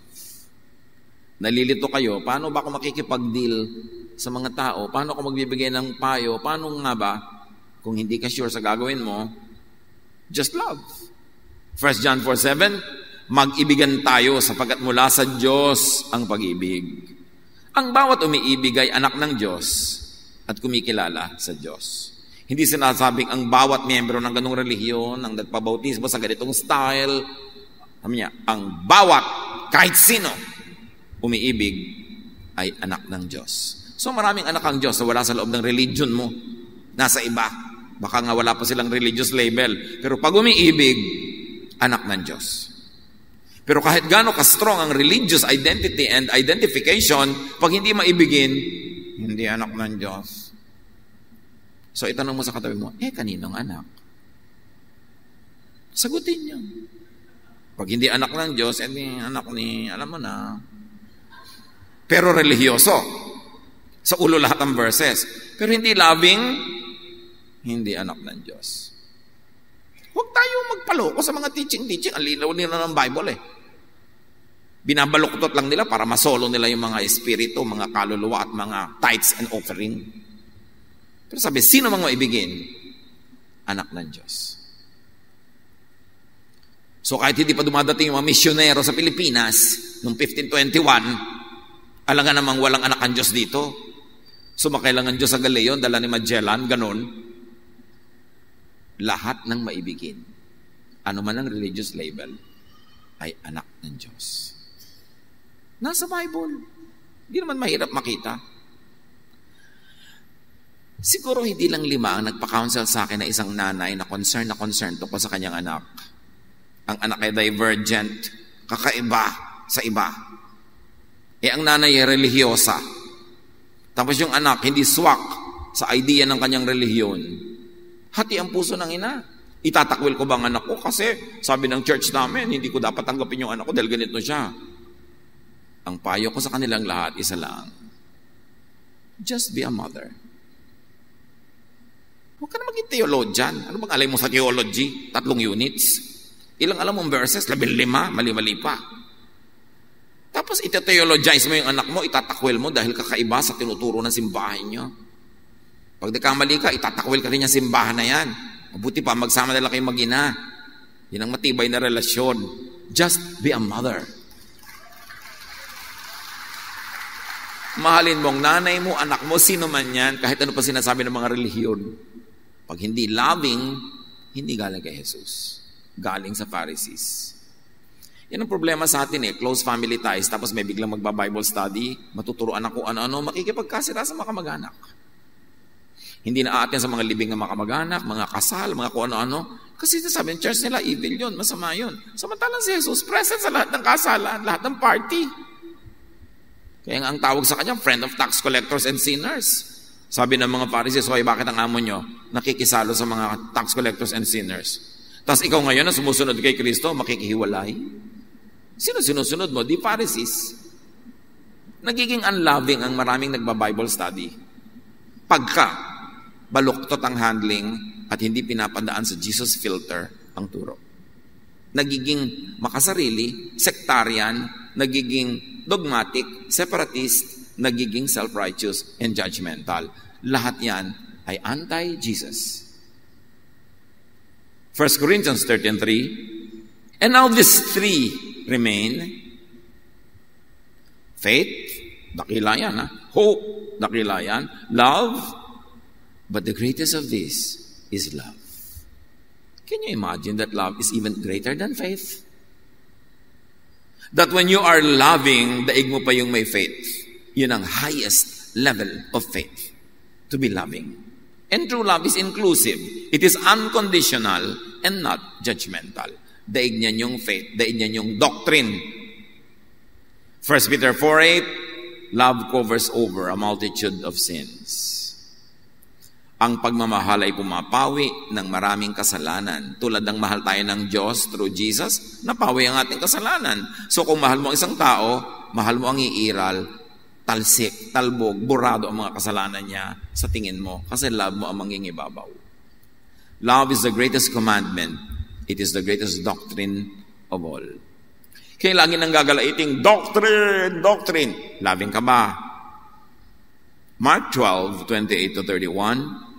Nalilito kayo, paano ba ako makikipag-deal sa mga tao? Paano ako magbibigay ng payo? Paano nga ba? Kung hindi ka sure sa gagawin mo, just love. 1 John 4:7, mag-ibigan tayo sapagkat mula sa Diyos ang pag-ibig. Ang bawat umiibig ay anak ng Diyos at kumikilala sa Diyos. Hindi sinasabing ang bawat miyembro ng ganung relihiyon, ang nagpabautismo sa ganitong style, ang bawat, kahit sino, umiibig ay anak ng Diyos. So maraming anak ang Diyos na wala sa loob ng religion mo, nasa iba. Baka nga wala pa silang religious label. Pero pag umiibig, anak ng Diyos. Pero kahit gaano ka-strong ang religious identity and identification, pag hindi maibigin, hindi anak ng Diyos. So itanong mo sa katabi mo, kaninong anak? Sagutin niyo. Pag hindi anak ng Diyos, anak ni, alam mo na. Pero religyoso. Sa ulo lahat ng verses. Pero hindi loving, hindi anak ng Diyos. Huwag tayong magpaloko sa mga teaching. Ang linaw nila ng Bible Binabaluktot lang nila para masolo nila yung mga espiritu, mga kaluluwa at mga tithes and offering. Pero sabi, sino mang maibigin? Anak ng Diyos. So kahit hindi pa dumadating yung mga misyonero sa Pilipinas, noong 1521, alangan namang walang anak ang Diyos dito. Sumakay lang ang Diyos sa Galeon, dala ni Magellan, ganon. Lahat ng maibigin, ano man ang religious label, ay anak ng Diyos. Nasa Bible. Hindi naman mahirap makita. Siguro hindi lang 5 ang nagpa-counsel sa akin na isang nanay na concern tungkol sa kanyang anak. Ang anak ay divergent, kakaiba sa iba. Ang nanay ay religyosa. Tapos yung anak hindi swak sa idea ng kanyang relihiyon. Hati ang puso ng ina. Itatakwil ko ba ang anak ko? Kasi sabi ng church namin, hindi ko dapat tanggapin yung anak ko dahil ganito siya. Ang payo ko sa kanilang lahat, isa lang. Just be a mother. Huwag ka na maging theologian. Ano bang alam mo sa theology? 3 units. Ilang alam mong verses? 15, mali-mali pa. Tapos ite-theologize mo yung anak mo, itatakwil mo dahil kakaiba sa tinuturo ng simbahan nyo. Pag nakamali ka, itatakwil ka rin yung simbahan na yan. Mabuti pa, magsama nila kayo mag-ina. Yan ang matibay na relasyon. Just be a mother. Mahalin mo ang nanay mo, anak mo, sino man yan, kahit ano pa sinasabi ng mga relihiyon. Pag hindi loving, hindi galing kay Jesus. Galing sa Pharisees. Yan ang problema sa atin close family ties, tapos may biglang magba-Bible study, matuturuan ako ano-ano, makikipagkasira sa mga kamag-anak. Hindi na aatin sa mga libing ng mga kamag-anak, mga kasal, mga kung ano-ano. Kasi sabi ng church nila, evil yun, masama yun. Samantalang si Jesus, present sa lahat ng kasalan, lahat ng party. Kaya nga ang tawag sa kanya, friend of tax collectors and sinners. Sabi ng mga Pharisees, hoy, bakit ang amo nyo nakikisalo sa mga tax collectors and sinners? Tapos ikaw ngayon na sumusunod kay Kristo, makikihiwalay? Sino sinusunod mo? Di Pharisees. Nagiging unloving ang maraming nagba-Bible study. Pagka baluktot ang handling at hindi pinapadaan sa Jesus filter ang turo. Nagiging makasarili, sectarian, nagiging dogmatic, separatist, nagiging self-righteous, and judgmental. Lahat yan ay anti-Jesus. 1 Corinthians 13:3, and now these 3 remain. Faith, dakila yan. Hope, dakila yan. Love, but the greatest of these is love. Can you imagine that love is even greater than faith? That when you are loving, daig mo pa yung may faith. Yun ang highest level of faith. To be loving. And true love is inclusive. It is unconditional and not judgmental. Daig niyan yung faith. Daig niyan yung doctrine. 1 Peter 4:8, love covers over a multitude of sins. Ang pagmamahal ay pumapawi ng maraming kasalanan. Tulad ng mahal tayo ng Diyos through Jesus, napawi ang ating kasalanan. So kung mahal mo ang isang tao, mahal mo ang iiral, talsik, talbog, burado ang mga kasalanan niya sa tingin mo. Kasi love mo ang mangingibabaw. Love is the greatest commandment. It is the greatest doctrine of all. Kaya lagi nang gagalaiting, doctrine. Loving ka ba? Mark 12:28-31.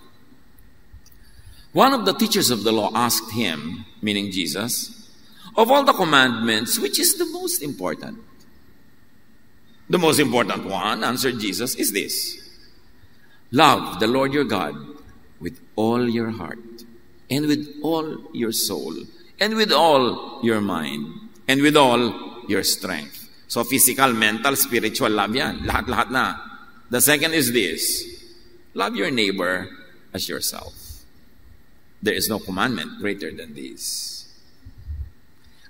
One of the teachers of the law asked him, meaning Jesus, of all the commandments, which is the most important? The most important one, answered Jesus, is this: love the Lord your God with all your heart, and with all your soul, and with all your mind, and with all your strength. So physical, mental, spiritual love yan. Lahat-lahat na. The second is this: love your neighbor as yourself. There is no commandment greater than this.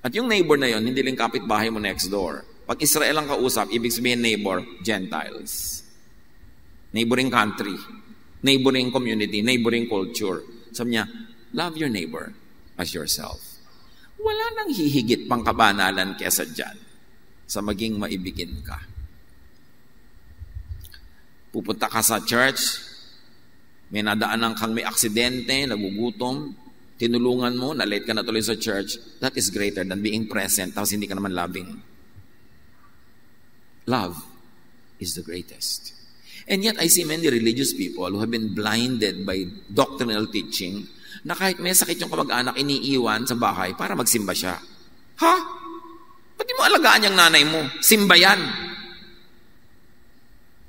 At yung neighbor na yon, hindi lang kapitbahay mo next door. Pag Israel ang kausap, ibig sabihin neighbor, Gentiles. Neighboring country, neighboring community, neighboring culture. Sabi niya, love your neighbor as yourself. Wala nang hihigit pang kabanalan kesa dyan sa maging maibigin ka. Pupunta ka sa church, may nadaanan kang may aksidente, nagugutom, tinulungan mo, na-late ka na tuloy sa church, that is greater than being present, tapos hindi ka naman loving. Love is the greatest. And yet, I see many religious people who have been blinded by doctrinal teaching na kahit may sakit yung kamag-anak, iniiwan sa bahay para magsimba siya. Ha? Ba't di mo alagaan yung nanay mo? Simba yan.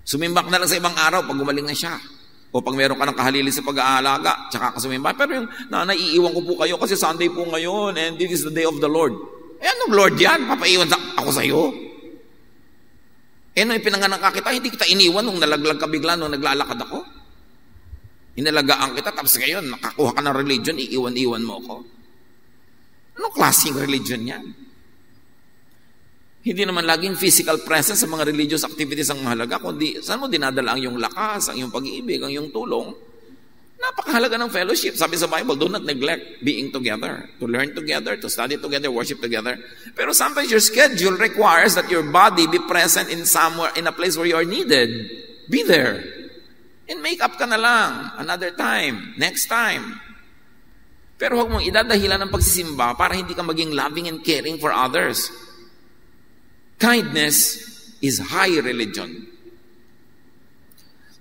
Sumimbak na lang sa ibang araw pag gumaling na siya. O pag meron ka ng kahalili sa pag-aalaga, tsaka ka sumimba. Pero yung nanay, iiwan ko po kayo kasi Sunday po ngayon and this is the day of the Lord. Eh, anong Lord yan? Papaiwan ako sa'yo? Eh, nung ipinanganak ka kita, hindi kita iniwan nung nalaglag ka bigla nung naglalakad ako. Inalagaan kita, tapos ngayon, nakakuha ka ng religion, iiwan-iwan mo ako. Anong klaseng religion yan? Hindi naman laging physical presence sa mga religious activities ang mahalaga, kundi saan mo dinadala ang iyong lakas, ang iyong pag-ibig, ang iyong tulong. Napakahalaga ng fellowship. Sabi sa Bible, do not neglect being together, to learn together, to study together, worship together. Pero sometimes your schedule requires that your body be present in somewhere, in a place where you are needed. Be there. And make up ka na lang. Another time. Next time. Pero huwag mong idadahilan ng pagsisimba para hindi ka maging loving and caring for others. Kindness is high religion.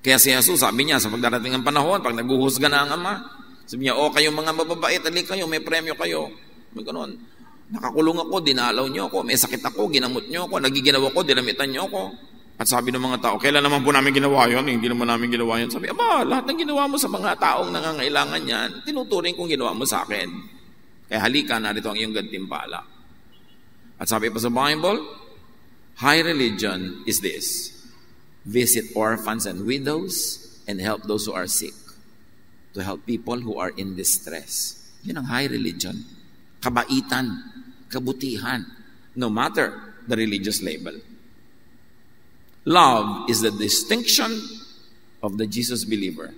Kaya si Jesus, sabi niya, sa pagdarating ng panahon, pag naguhusga na ang Ama, sabi niya, kayong mga mababait, alik kayo, may premyo kayo. May ganun. Nakakulong ako, dinalaw niyo ako, may sakit ako, ginamot niyo ako, nagiginawa ko, dinamitan niyo ako. At sabi ng mga tao, kailan naman po namin ginawa yun? Hindi naman namin ginawa yun. Sabi, lahat ng ginawa mo sa mga taong nangangailangan yan, tinuturing kong ginawa mo sa akin. Kaya halika, narito ang iyong gantimpala. At sabi pa sa Bible, high religion is this: visit orphans and widows and help those who are sick. To help people who are in distress. Yun ang high religion. Kabaitan, kabutihan, no matter the religious label. Love is the distinction of the Jesus believer.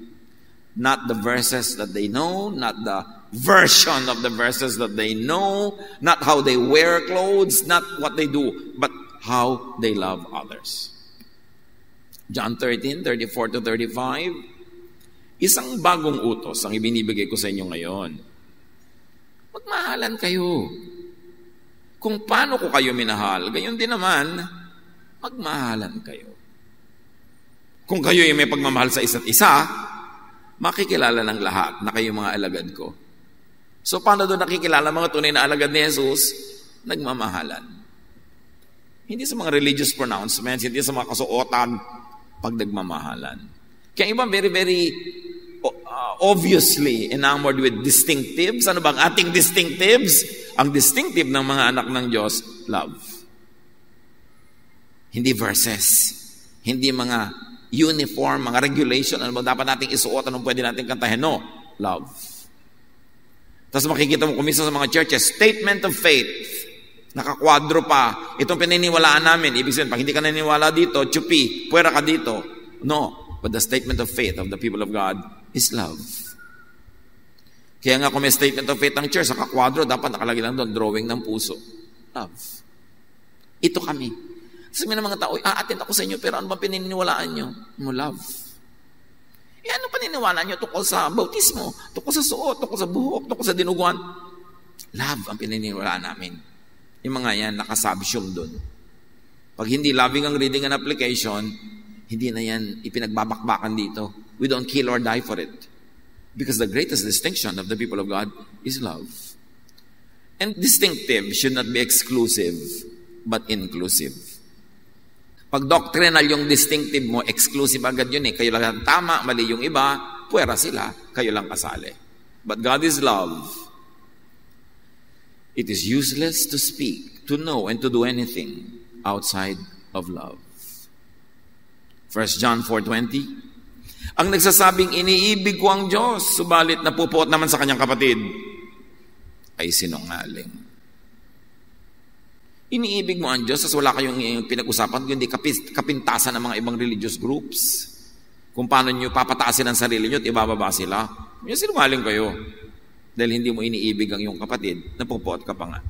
Not the verses that they know, not the version of the verses that they know, not how they wear clothes, not what they do, but how they love others. John 13:34-35, isang bagong utos ang ibinibigay ko sa inyo ngayon. Magmahalan kayo. Kung paano ko kayo minahal, gayon din naman, magmahalan kayo. Kung kayo ay may pagmamahal sa isa't isa, makikilala ng lahat na kayo mga alagad ko. So paano doon nakikilala mga tunay na alagad ni Jesus? Nagmamahalan. Hindi sa mga religious pronouncements, hindi sa mga kasuotan, pag nagmamahalan. Kaya iba very, very obviously enamored with distinctives. Ano bang ating distinctives? Ang distinctive ng mga anak ng Diyos, love. Hindi verses. Hindi mga uniform, mga regulation. Ano ba dapat nating isuot? Anong pwede nating kantahin? No, love. Tapos makikita mo kumisa sa mga churches, statement of faith. Nakakwadro pa. Itong pininiwalaan namin. Ibig sabihin, pag hindi ka naniniwala dito, chupi, puwera ka dito. No. But the statement of faith of the people of God is love. Kaya nga kung may statement of faith ng church, sa kakwadro, dapat nakalagay lang doon, drawing ng puso. Love. Ito kami. Sabi ng mga tao, attend ako sa inyo, pero ano ba pininiwalaan nyo? No, love. Ano paniniwalaan nyo tungkol sa bautismo, tungkol sa suot, tungkol sa buhok, tungkol sa dinuguan? Love ang pininiwalaan namin. Yung mga yan, nakasubsume doon. Pag hindi loving ang reading and application, hindi na yan ipinagbabakbakan dito. We don't kill or die for it. Because the greatest distinction of the people of God is love. And distinctive should not be exclusive, but inclusive. Pag doctrinal yung distinctive mo, exclusive agad yun eh. Kayo lang tama, mali yung iba, puwera sila, kayo lang kasali. But God is love. It is useless to speak, to know, and to do anything outside of love. 1 John 4:20, ang nagsasabing iniibig ko ang Diyos, subalit napupuot naman sa kanyang kapatid, ay sinungaling. Iniibig mo ang Diyos, as wala kayong pinag-usapan, kundi kapintasan ng mga ibang religious groups. Kung paano nyo papataasin ang sarili nyo at ibababa sila. Yung sinungaling kayo. Dahil hindi mo iniibig ang iyong kapatid, napupuot ka pa nga.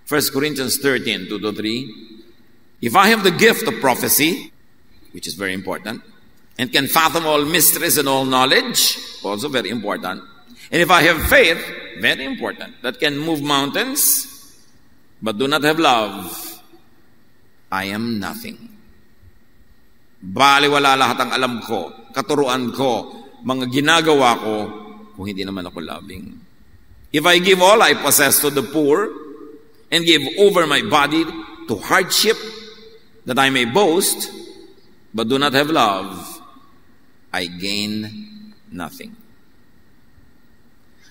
1 Corinthians 13, 2-3. If I have the gift of prophecy, which is very important, and can fathom all mysteries and all knowledge, also very important. And if I have faith, very important, that can move mountains, but do not have love, I am nothing. Baliwala lahat ang alam ko, katuruan ko, mga ginagawa ko, kung hindi naman ako loving. If I give all I possess to the poor, and give over my body to hardship, that I may boast, but do not have love, I gain nothing.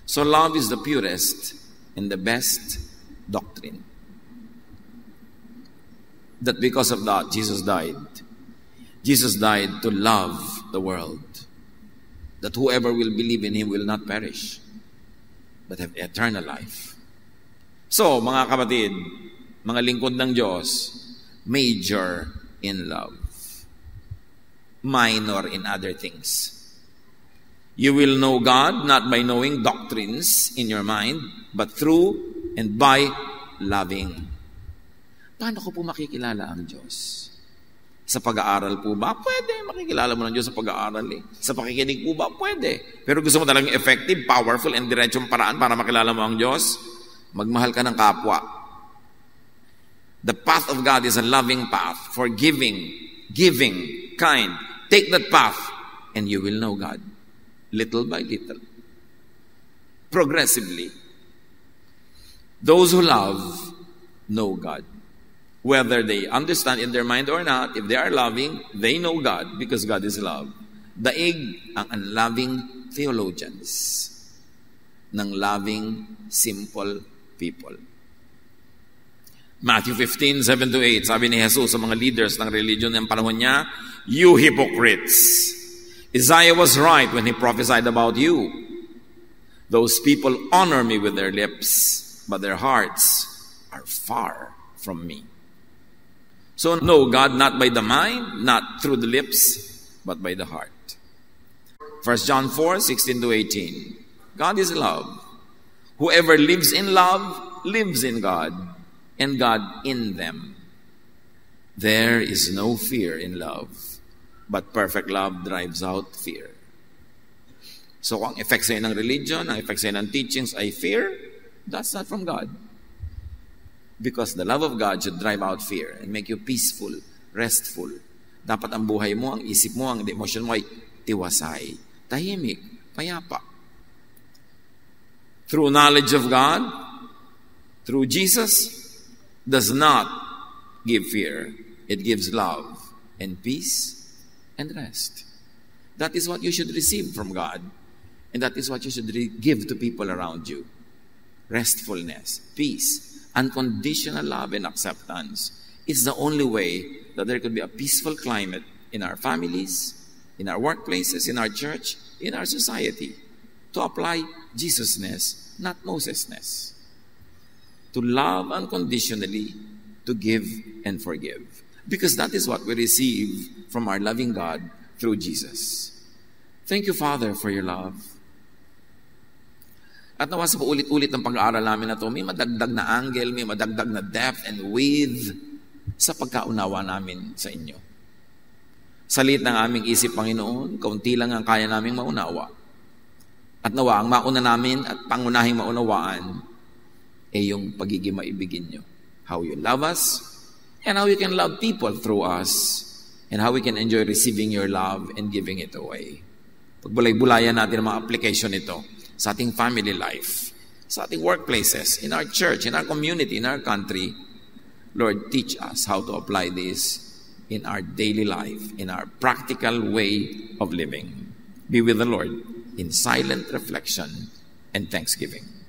So love is the purest and the best doctrine. That because of that, Jesus died. Jesus died to love the world. That whoever will believe in Him will not perish, but have eternal life. So, mga kapatid, mga lingkod ng Diyos, major in love. Minor in other things. You will know God not by knowing doctrines in your mind, but through and by loving. Paano ko po makikilala ang Diyos? Sa pag-aaral po ba? Pwede. Makikilala mo ng Diyos sa pag-aaral eh. Sa pakikinig po ba? Pwede. Pero gusto mo talagang effective, powerful, and diretsong paraan para makilala mo ang Diyos? Magmahal ka ng kapwa. The path of God is a loving path, forgiving, giving, kind. Take that path and you will know God. Little by little. Progressively. Those who love know God. Whether they understand in their mind or not, if they are loving, they know God because God is love. Daig ang unloving theologians ng loving, simple people. Matthew 15, 7-8, sabi ni Jesus sa mga leaders ng religion ng panahon niya, you hypocrites! Isaiah was right when he prophesied about you. Those people honor me with their lips, but their hearts are far from me. So know God not by the mind, not through the lips, but by the heart. 1 John 4, 16-18. God is love. Whoever lives in love lives in God, and God in them. There is no fear in love, but perfect love drives out fear. So kung effect sa'yo ng religion, ang effect sa'yo ng teachings ay fear, that's not from God. Because the love of God should drive out fear and make you peaceful, restful. Dapat ang buhay mo, ang isip mo, ang emotion mo ay tiwasay, tahimik, payapa. Through knowledge of God, through Jesus, does not give fear. It gives love and peace and rest. That is what you should receive from God. And that is what you should give to people around you. Restfulness, peace, unconditional love and acceptance. It's the only way that there could be a peaceful climate in our families, in our workplaces, in our church, in our society. To apply Jesusness, not Mosesness. To love unconditionally, to give and forgive. Because that is what we receive from our loving God through Jesus. Thank you, Father, for your love. At nawa sa paulit-ulit ng pag-aaral namin na ito, may madagdag na angle, may madagdag na depth and width sa pagkaunawa namin sa inyo. Sa liit ng aming isip, Panginoon, kaunti lang ang kaya naming maunawa. At nawa, ang mauna namin at pangunahing maunawaan ay yung pagiging maibigin nyo. How you love us, and how you can love people through us, and how we can enjoy receiving your love and giving it away. Pagbulay-bulayan natin ang mga application nito sa ating family life, sa ating workplaces, in our church, in our community, in our country. Lord, teach us how to apply this in our daily life, in our practical way of living. Be with the Lord in silent reflection and thanksgiving.